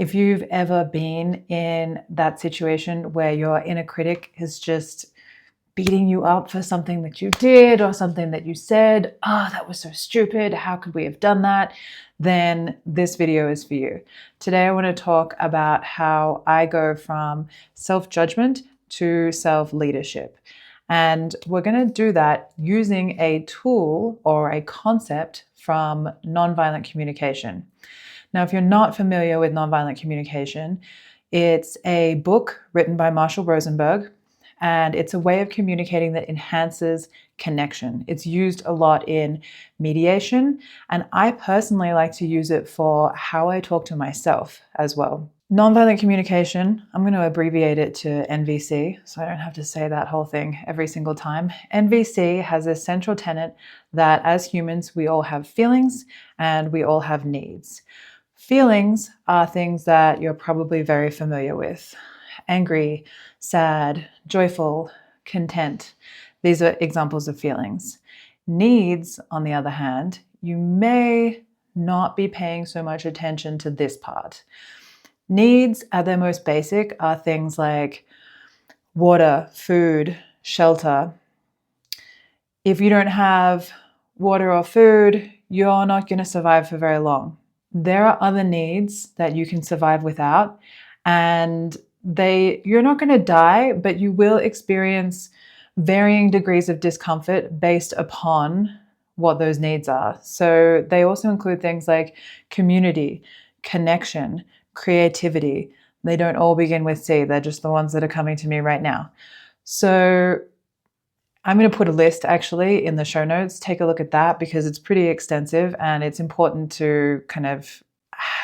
If you've ever been in that situation where your inner critic is just beating you up for something that you did or something that you said, oh, that was so stupid, how could we have done that? Then this video is for you. Today I want to talk about how I go from self-judgment to self-leadership. And we're going to do that using a tool or a concept from nonviolent communication. Now, if you're not familiar with nonviolent communication, it's a book written by Marshall Rosenberg, and it's a way of communicating that enhances connection. It's used a lot in mediation, and I personally like to use it for how I talk to myself as well. Nonviolent communication, I'm going to abbreviate it to NVC, so I don't have to say that whole thing every single time. NVC has a central tenet that as humans, we all have feelings and we all have needs. Feelings are things that you're probably very familiar with. Angry, sad, joyful, content. These are examples of feelings. Needs, on the other hand, you may not be paying so much attention to this part. Needs at their most basic are things like water, food, shelter. If you don't have water or food, you're not going to survive for very long. There are other needs that you can survive without, and you're not going to die, but you will experience varying degrees of discomfort based upon what those needs are. So they also include things like community, connection, creativity. They don't all begin with C. They're just the ones that are coming to me right now. So I'm going to put a list actually in the show notes. Take a look at that because it's pretty extensive and it's important to kind of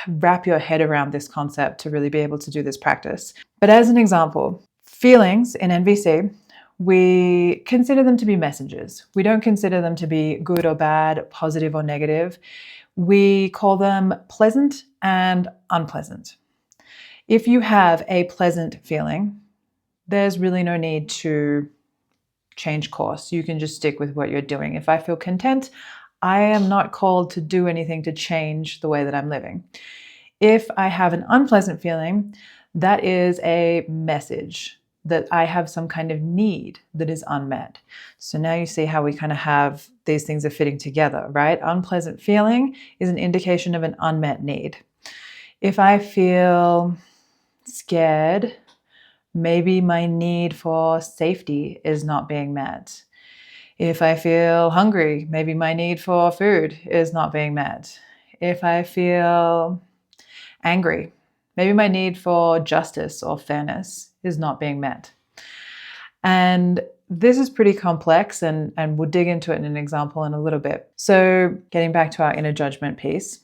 wrap your head around this concept to really be able to do this practice. But as an example, feelings in NVC, we consider them to be messages. We don't consider them to be good or bad, positive or negative. We call them pleasant and unpleasant. If you have a pleasant feeling, there's really no need to change course. You can just stick with what you're doing. If I feel content, I am not called to do anything to change the way that I'm living. If I have an unpleasant feeling, that is a message that I have some kind of need that is unmet. So now you see how we kind of have these things are fitting together, right? Unpleasant feeling is an indication of an unmet need. If I feel scared, maybe my need for safety is not being met. If I feel hungry, maybe my need for food is not being met. If I feel angry, maybe my need for justice or fairness is not being met. And this is pretty complex, and we'll dig into it in an example in a little bit. So getting back to our inner judgment piece,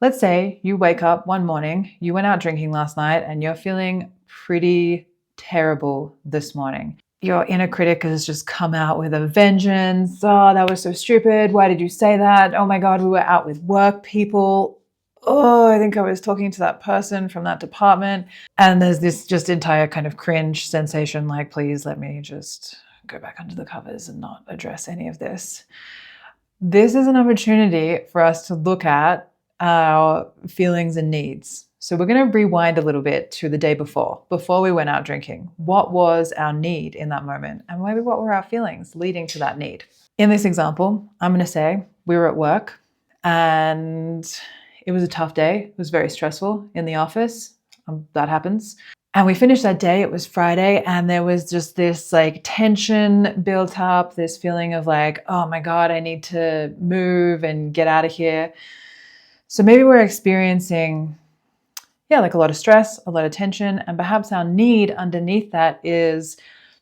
let's say you wake up one morning, you went out drinking last night, and you're feeling pretty terrible this morning. Your inner critic has just come out with a vengeance. Oh, that was so stupid. Why did you say that? Oh my God, we were out with work people. Oh, I think I was talking to that person from that department. And there's this just entire kind of cringe sensation like, please let me just go back under the covers and not address any of this. This is an opportunity for us to look at our feelings and needs. So we're going to rewind a little bit to the day before we went out drinking. What was our need in that moment? And maybe what were our feelings leading to that need? In this example, I'm going to say we were at work and it was a tough day. It was very stressful in the office. That happens. And we finished that day. It was Friday and there was just this like tension built up, this feeling of like, oh my God, I need to move and get out of here. So maybe we're experiencing like a lot of stress, a lot of tension, and perhaps our need underneath that is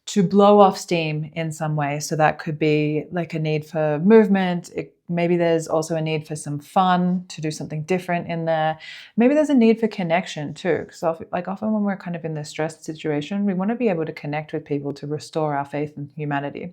to blow off steam in some way. So that could be like a need for movement. Maybe there's also a need for some fun, to do something different in there. Maybe there's a need for connection too, because often when we're kind of in this stressed situation, we want to be able to connect with people to restore our faith in humanity.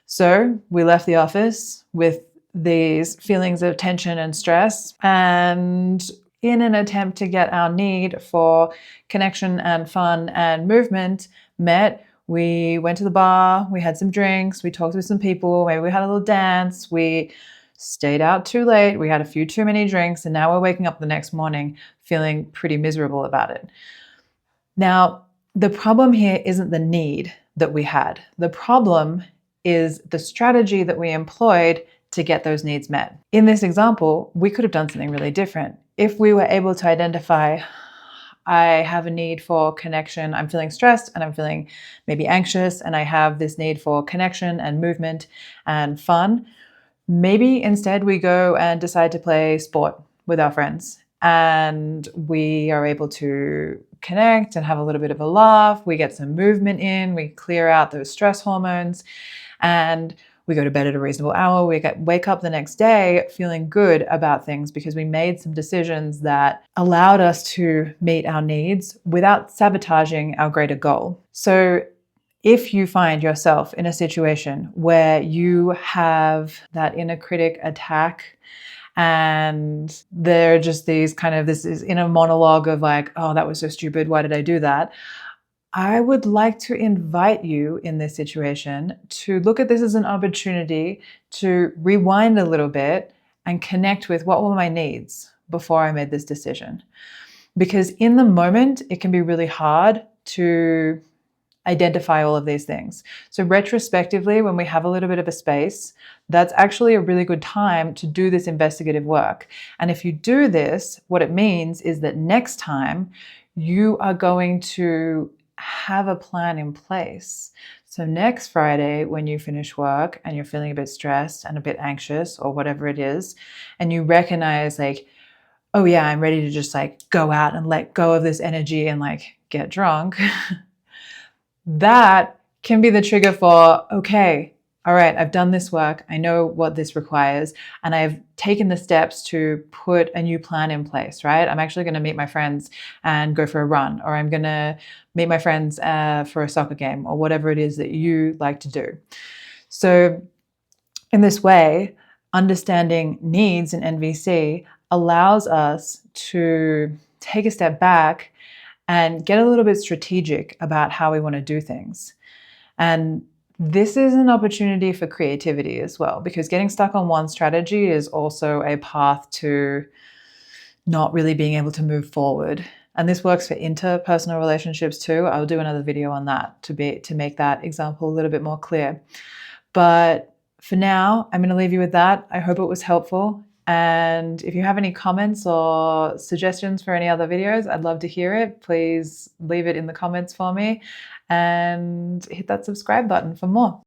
So we left the office with these feelings of tension and stress, and in an attempt to get our need for connection and fun and movement met, we went to the bar, we had some drinks, we talked with some people, maybe we had a little dance, we stayed out too late, we had a few too many drinks, and now we're waking up the next morning feeling pretty miserable about it. Now, the problem here isn't the need that we had. The problem is the strategy that we employed to get those needs met. In this example, we could have done something really different. If we were able to identify, I have a need for connection, I'm feeling stressed and I'm feeling maybe anxious, and I have this need for connection and movement and fun, maybe instead we go and decide to play sport with our friends, and we are able to connect and have a little bit of a laugh. We get some movement in, we clear out those stress hormones, and we go to bed at a reasonable hour. We wake up the next day feeling good about things because we made some decisions that allowed us to meet our needs without sabotaging our greater goal. So if you find yourself in a situation where you have that inner critic attack, and they're just these this is inner monologue of like, oh, that was so stupid, why did I do that? I would like to invite you in this situation to look at this as an opportunity to rewind a little bit and connect with what were my needs before I made this decision. Because in the moment, it can be really hard to identify all of these things. So retrospectively, when we have a little bit of a space, that's actually a really good time to do this investigative work. And if you do this, what it means is that next time you are going to have a plan in place. So next Friday, when you finish work and you're feeling a bit stressed and a bit anxious or whatever it is, and you recognize like, oh yeah, I'm ready to just like go out and let go of this energy and like get drunk. That can be the trigger for, okay, all right, I've done this work. I know what this requires, and I've taken the steps to put a new plan in place, right? I'm actually going to meet my friends and go for a run, or I'm going to meet my friends for a soccer game, or whatever it is that you like to do. So in this way, understanding needs in NVC allows us to take a step back and get a little bit strategic about how we want to do things. And this is an opportunity for creativity as well, because getting stuck on one strategy is also a path to not really being able to move forward. And this works for interpersonal relationships too. I'll do another video on that to make that example a little bit more clear. But for now, I'm going to leave you with that. I hope it was helpful. And if you have any comments or suggestions for any other videos, I'd love to hear it. Please leave it in the comments for me and hit that subscribe button for more.